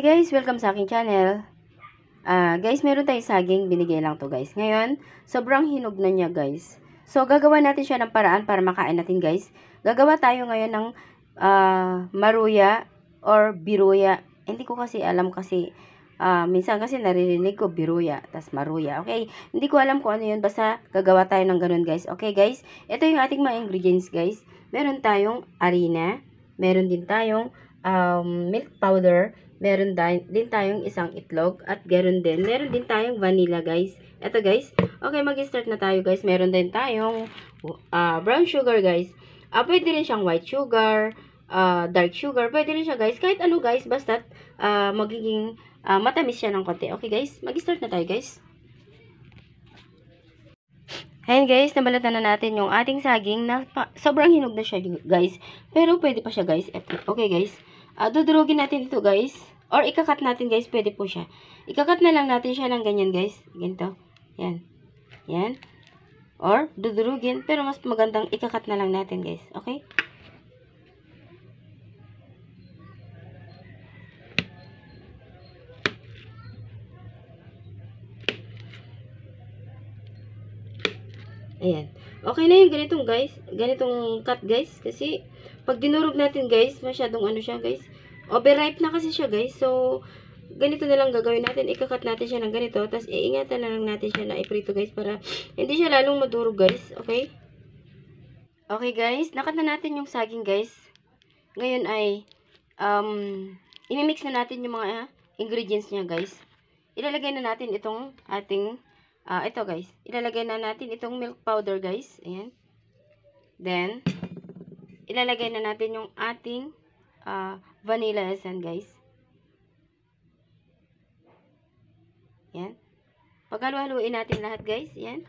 Hi guys, welcome sa aking channel. Guys, meron tayong saging, binigay lang to guys. Ngayon, sobrang hinog na niya guys. So, gagawa natin siya ng paraan para makain natin guys. Gagawa tayo ngayon ng maruya or biruya. Hindi ko kasi alam kasi, minsan kasi naririnig ko biruya, tas maruya. Okay, hindi ko alam kung ano yun, basta gagawa tayo ng ganun guys. Okay guys, ito yung ating mga ingredients guys. Meron tayong harina, meron din tayong milk powder, meron din tayong isang itlog, at meron din tayong vanilla guys. Ito guys, okay, mag-start na tayo guys. Meron din tayong brown sugar guys. Pwede rin siyang white sugar, dark sugar, pwede rin siya guys. Kahit ano guys, basta magiging matamis siya ng konti. Okay guys, mag-start na tayo guys. Ayan guys, nabalatan na natin yung ating saging na sobrang hinog na siya guys. Pero pwede pa siya guys. Okay guys, dudurugin natin ito guys. Or ikakat natin guys, pwede po siya. Ikakat na lang natin siya ng ganyan guys. Ganito. Yan. Yan. Or dudurugin, pero mas magandang ikakat na lang natin guys. Okay? Ayan. Okay na yung ganitong guys. Ganitong cut guys. Kasi pag dinurog natin guys, masyadong ano siya guys. Overripe na kasi siya guys. So, ganito na lang gagawin natin. Ikakat natin siya ng ganito. Tapos, iingatan na lang natin siya na iprito guys. Para hindi siya lalong madurog guys. Okay? Okay guys. Nakat na natin yung saging guys. Ngayon ay, imimix na natin yung mga ingredients niya guys. Ilalagay na natin itong ating, ito guys. Ilalagay na natin itong milk powder guys. Ayan. Then, ilalagay na natin yung ating vanilla essence guys. Yan. Paghalu-haluin natin lahat guys. Yan.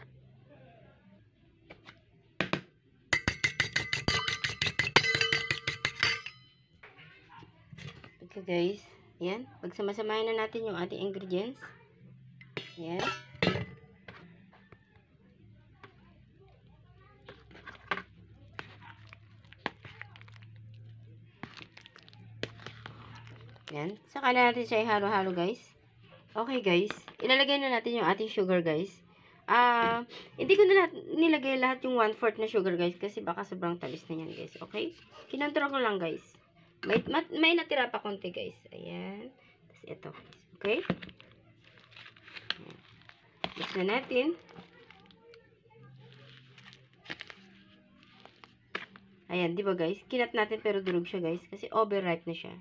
Okay guys. Yan. Pagsama-samahin na natin yung ating ingredients. Yan. Yan. Saka na natin siya ihalo-halo guys. Okay guys. Ilalagay na natin yung ating sugar guys. Hindi ko na nilagay lahat yung 1/4 na sugar guys. Kasi baka sobrang tamis na yan guys. Okay? Kinontrol ko lang guys. May natira pa konti guys. Ayan. Tapos ito guys. Okay? Mix na natin. Ayan. Diba guys? Kinat natin pero durog siya guys. Kasi overripe na siya.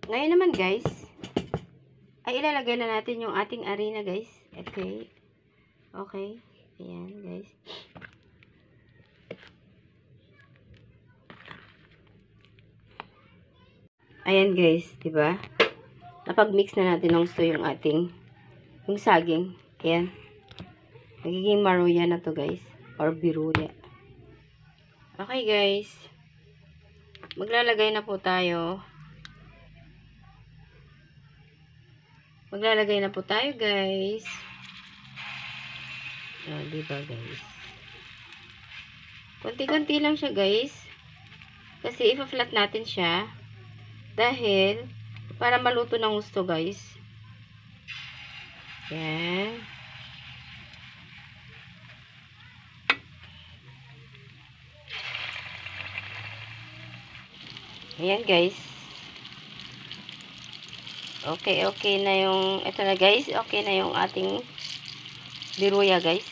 Ngayon naman guys, ay ilalagay na natin yung ating harina guys. Okay. Okay. Ayan guys. Ayan guys, diba? Napag-mix na natin ng gusto yung ating, yung saging. Ayan. Nagiging maruya na to guys. Or biruya. Okay guys. Maglalagay na po tayo. Maglalagay na po tayo, guys. Diba, guys? Konti-konti lang siya, guys. Kasi, ipa-flat natin siya. Dahil, para maluto ng gusto, guys. Yan. Ayan, guys. Okay na yung, ito na guys, okay na yung ating biruya guys.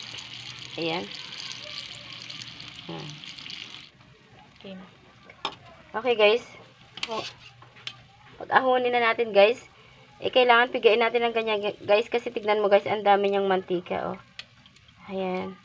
Ayan. Okay guys. Pag-ahonin na natin guys, kailangan pigain natin ng ganyan guys, kasi tignan mo guys, ang dami niyang mantika, oh. Ayan.